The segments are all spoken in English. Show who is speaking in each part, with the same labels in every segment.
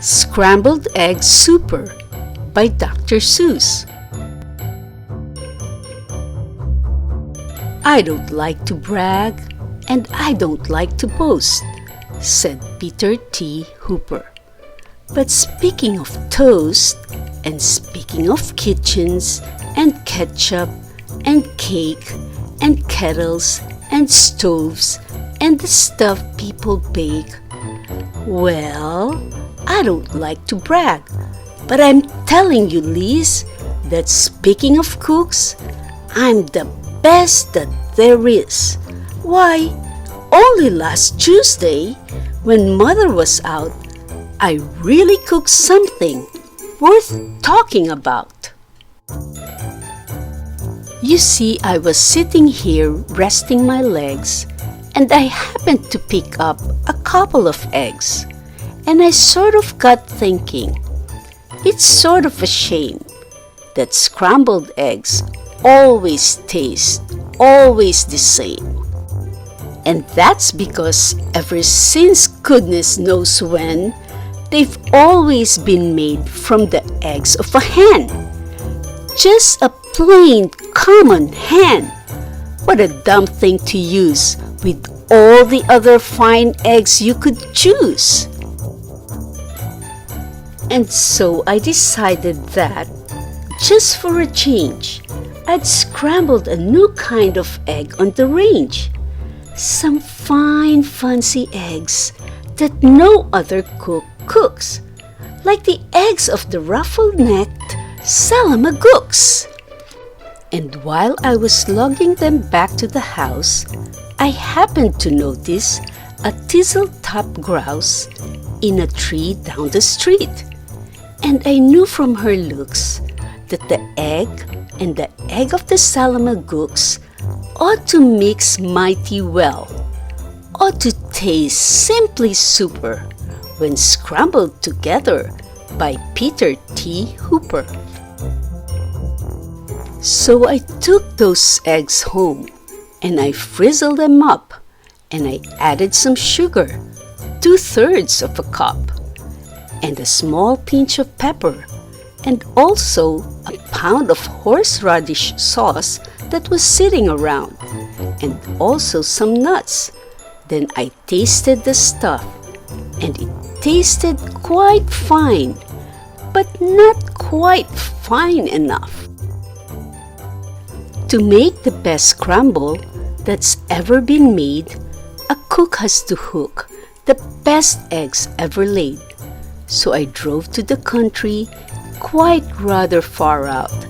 Speaker 1: Scrambled Eggs Super by Dr. Seuss. I don't like to brag, and I don't like to boast, said Peter T. Hooper. But speaking of toast, and speaking of kitchens, and ketchup, and cake, and kettles, and stoves, and the stuff people bake, well, I don't like to brag, but I'm telling you, Liz, that speaking of cooks, I'm the best that there is. Why, only last Tuesday, when Mother was out, I really cooked something worth talking about. You see, I was sitting here resting my legs, and I happened to pick up a couple of eggs. And I sort of got thinking, it's sort of a shame that scrambled eggs always taste always the same. And that's because ever since goodness knows when, they've always been made from the eggs of a hen. Just a plain, common hen. What a dumb thing to use with all the other fine eggs you could choose. And so I decided that, just for a change, I'd scrambled a new kind of egg on the range. Some fine, fancy eggs that no other cook cooks, like the eggs of the ruffle-necked salamagooks. And while I was lugging them back to the house, I happened to notice a thistle-top grouse in a tree down the street. And I knew from her looks that the egg and the egg of the salamagooks ought to mix mighty well, ought to taste simply super when scrambled together by Peter T. Hooper. So I took those eggs home and I frizzled them up and I added some sugar, 2/3 of a cup, and a small pinch of pepper, and also a pound of horseradish sauce that was sitting around, and also some nuts. Then I tasted the stuff, and it tasted quite fine, but not quite fine enough. To make the best scramble that's ever been made, a cook has to hook the best eggs ever laid. So I drove to the country, quite rather far out,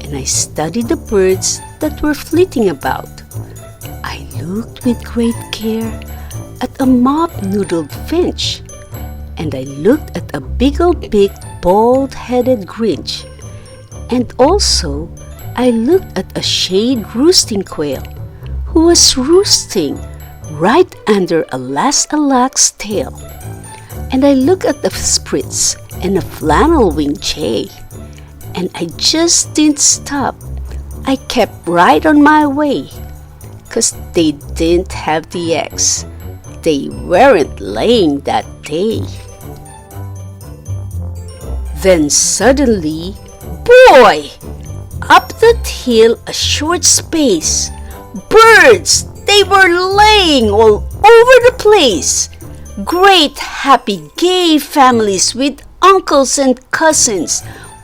Speaker 1: and I studied the birds that were flitting about. I looked with great care at a mop-noodled finch, and I looked at a big bald-headed grinch, and also I looked at a shade roosting quail who was roosting right under a las-a-lax tail. And I looked at the spritz and a flannel-winged jay, and I just didn't stop. I kept right on my way, 'cause they didn't have the eggs. They weren't laying that day. Then suddenly, boy! Up that hill a short space, birds! They were laying all over the place. Great, happy, gay families with uncles and cousins,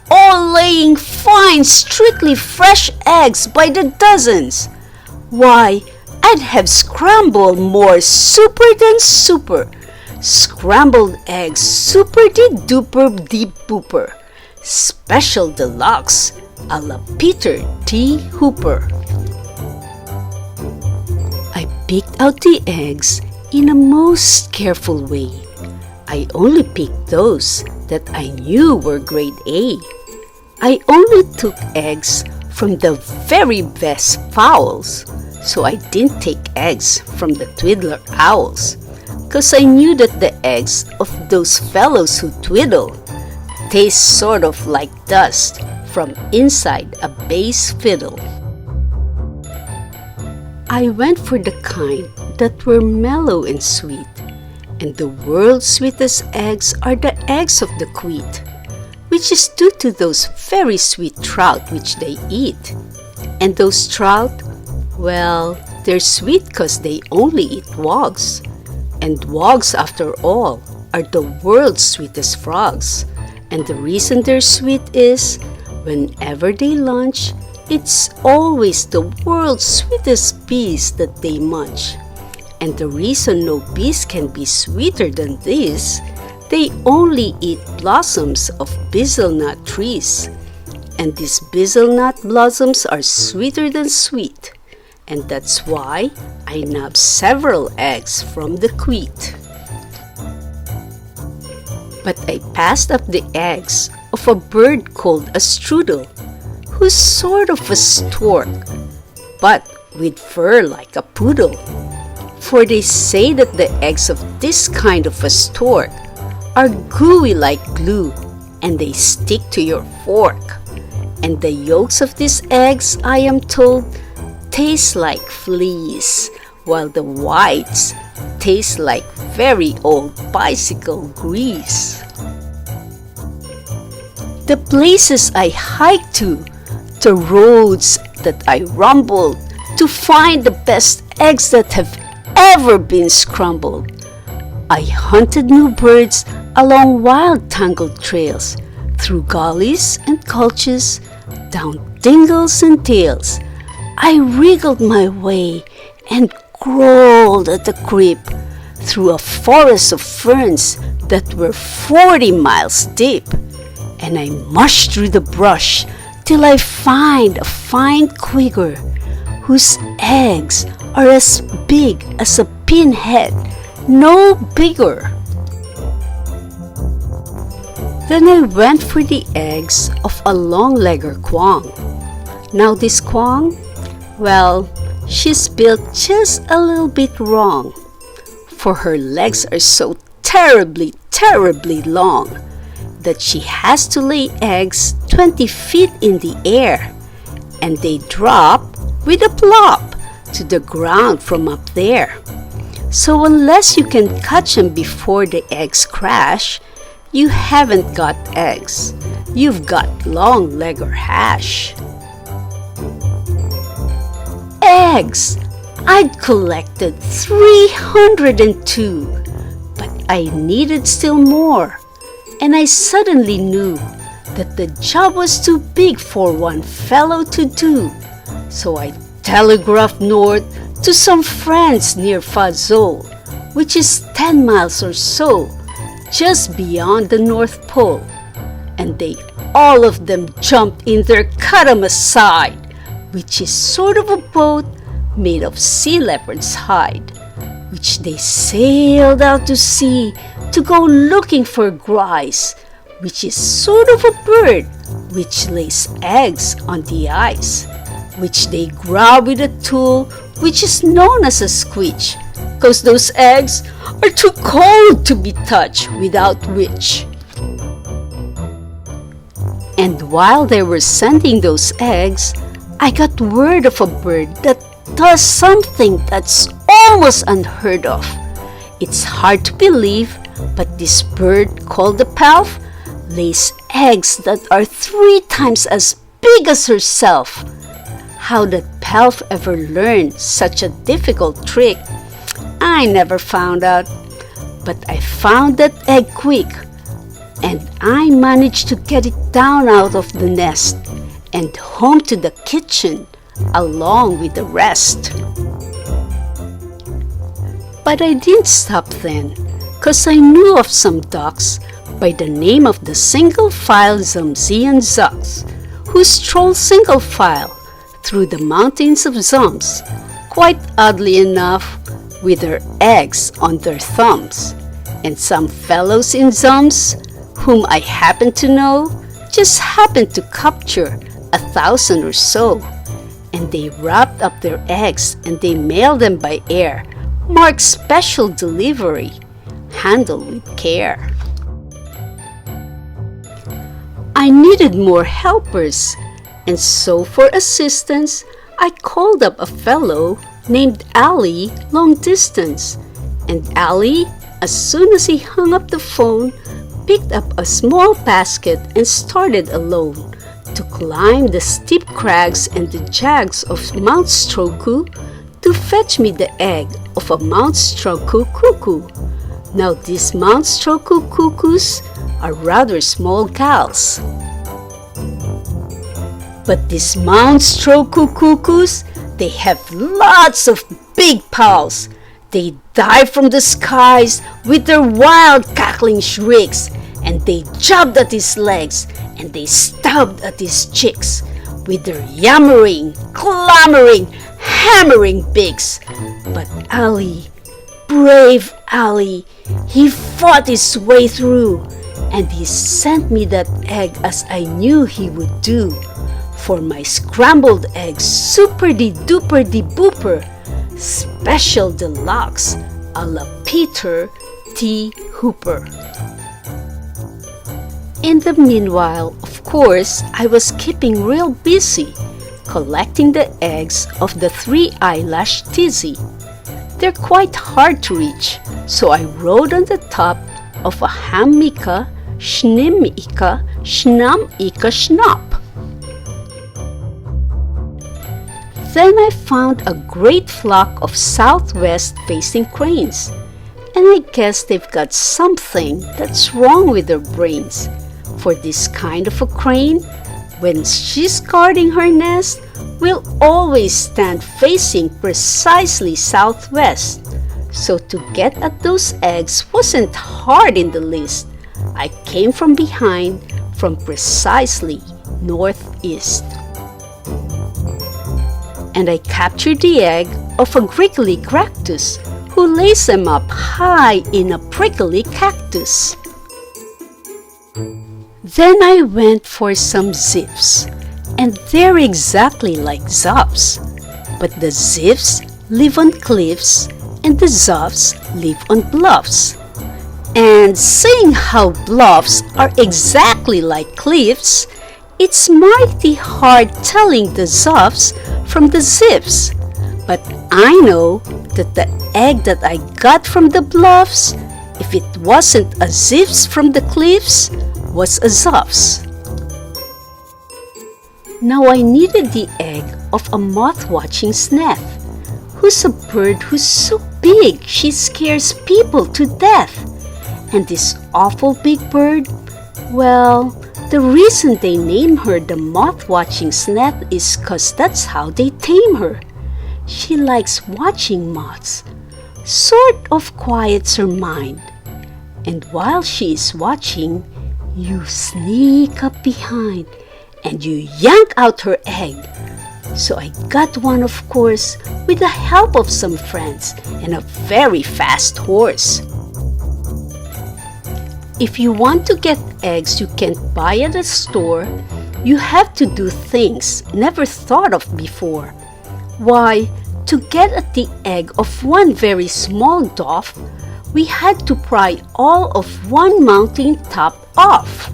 Speaker 1: all laying fine, strictly fresh eggs by the dozens. Why, I'd have scrambled more super than super. Scrambled eggs super de duper deep booper. Special deluxe a la Peter T. Hooper. I picked out the eggs in a most careful way. I only picked those that I knew were grade A. I only took eggs from the very best fowls, so I didn't take eggs from the twiddler owls, 'cause I knew that the eggs of those fellows who twiddle taste sort of like dust from inside a bass fiddle. I went for the kind that were mellow and sweet, And the world's sweetest eggs are the eggs of the queet, which is due to those very sweet trout which they eat. And those trout, well, they're sweet 'cause they only eat wogs. And wogs, after all, are the world's sweetest frogs. And the reason they're sweet is, whenever they lunch, it's always the world's sweetest bees that they munch. And the reason no bees can be sweeter than this, they only eat blossoms of bizzle-nut trees. And these bizzle-nut blossoms are sweeter than sweet. And that's why I nabbed several eggs from the queet. But I passed up the eggs of a bird called a strudel, who's sort of a stork, but with fur like a poodle. For they say that the eggs of this kind of a stork are gooey like glue, and they stick to your fork. And the yolks of these eggs, I am told, taste like fleas, while the whites taste like very old bicycle grease. The places I hiked to, the roads that I rumbled to find the best eggs that have ever been scrambled. I hunted new birds along wild tangled trails, through gullies and gulches, down dingles and dales. I wriggled my way and crawled at the creep through a forest of ferns that were 40 miles deep. And I mushed through the brush till I find a fine quigger whose eggs are as big as a pinhead, no bigger. Then I went for the eggs of a long-legger quang. Now this quang, well, she's built just a little bit wrong, for her legs are so terribly, terribly long that she has to lay eggs 20 feet in the air, and they drop with a plop to the ground from up there. So unless you can catch them before the eggs crash, you haven't got eggs. You've got long-legger hash. Eggs! I'd collected 302, but I needed still more. And I suddenly knew that the job was too big for one fellow to do. So I telegraphed north to some friends near Fazol, which is 10 miles or so, just beyond the North Pole. And they all of them jumped in their catamasside, which is sort of a boat made of sea leopard's hide, which they sailed out to sea to go looking for grise, which is sort of a bird which lays eggs on the ice, which they grab with a tool which is known as a squitch, 'cause those eggs are too cold to be touched without which. And while they were sending those eggs, I got word of a bird that does something that's almost unheard of. It's hard to believe, but this bird called the pelf lays eggs that are 3 times as big as herself. How that pelf ever learned such a difficult trick, I never found out. But I found that egg quick, and I managed to get it down out of the nest and home to the kitchen along with the rest. But I didn't stop then, 'cause I knew of some ducks by the name of the single-file Zamzian zucks, who stroll single file through the mountains of Zums, quite oddly enough, with their eggs on their thumbs. And some fellows in Zums, whom I happen to know, just happened to capture 1,000 or so. And they wrapped up their eggs and they mailed them by air, marked special delivery, handled with care. I needed more helpers, and so for assistance, I called up a fellow named Ali long distance. And Ali, as soon as he hung up the phone, picked up a small basket and started alone to climb the steep crags and the jags of Mount Stroku to fetch me the egg of a Mount Stroku cuckoo. Now these Mount Stroku cuckoos are rather small gals. But these Mount Stroku cuckoos, they have lots of big pals. They dive from the skies with their wild cackling shrieks, and they jabbed at his legs, and they stabbed at his cheeks with their yammering, clamoring, hammering beaks. But Ali, brave Ali, he fought his way through, and he sent me that egg as I knew he would do, for my scrambled eggs super-de-duper-de-booper, special deluxe a la Peter T. Hooper. In the meanwhile, of course, I was keeping real busy collecting the eggs of the three-eyelash tizzy. They're quite hard to reach, so I rode on the top of a hamika, schnimika, schnamika, schnap. Then I found a great flock of southwest-facing cranes, and I guess they've got something that's wrong with their brains. For this kind of a crane, when she's guarding her nest, will always stand facing precisely southwest. So to get at those eggs wasn't hard in the least. I came from behind, from precisely northeast. And I captured the egg of a griggly cactus, who lays them up high in a prickly cactus. Then I went for some zips, and they're exactly like zuffs. But the ziffs live on cliffs, and the zuffs live on bluffs. And seeing how bluffs are exactly like cliffs, it's mighty hard telling the zuffs from the ziffs. But I know that the egg that I got from the bluffs, if it wasn't a ziffs from the cliffs, was a zuffs. Now I needed the egg of a moth-watching sniff, who's a bird who's so big she scares people to death. And this awful big bird, well, the reason they name her the moth-watching sniff is 'cause that's how they tame her. She likes watching moths, sort of quiets her mind. And while she is watching, you sneak up behind and you yank out her egg. So I got one, of course, with the help of some friends and a very fast horse. If you want to get eggs you can't buy at a store, you have to do things never thought of before. Why, to get at the egg of one very small dove, we had to pry all of one mountain top off.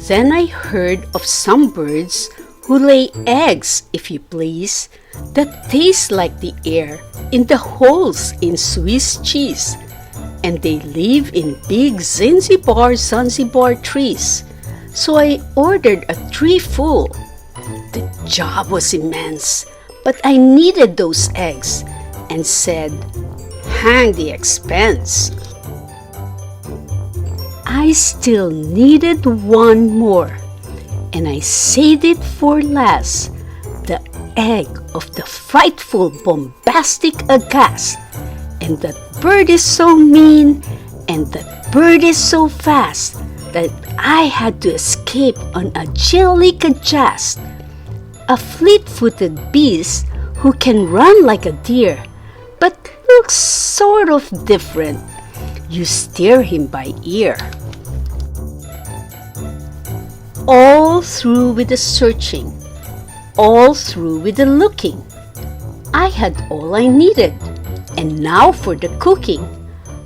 Speaker 1: Then I heard of some birds who lay eggs, if you please, that taste like the air in the holes in Swiss cheese. And they live in big Zanzibar trees. So I ordered a tree full. The job was immense, but I needed those eggs and said, hang the expense. I still needed one more, and I saved it for last, the egg of the frightful bombastic aghast. And that bird is so mean, and that bird is so fast, that I had to escape on a jilly-ka-jast. A fleet-footed beast who can run like a deer, but looks sort of different. You steer him by ear. All through with the searching, all through with the looking. I had all I needed. And now for the cooking.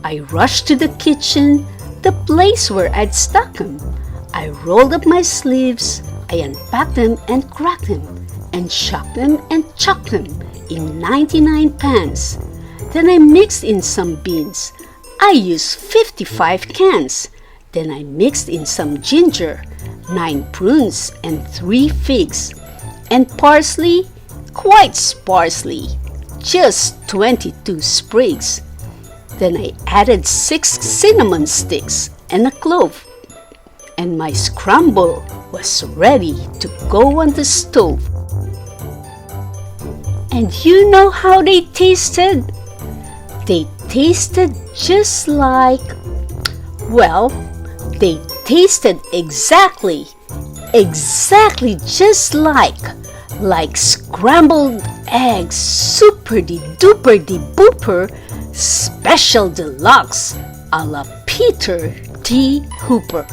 Speaker 1: I rushed to the kitchen, the place where I'd stuck them. I rolled up my sleeves, I unpacked them and cracked them, and shocked them and chucked them in 99 pans. Then I mixed in some beans. I used 55 cans. Then I mixed in some ginger, 9 prunes and 3 figs, and parsley, quite sparsely, just 22 sprigs. Then I added 6 cinnamon sticks and a clove, and my scramble was ready to go on the stove. And you know how they tasted? They tasted just like, well, they tasted exactly just like scrambled eggs super de duper de booper special deluxe a la Peter T. Hooper.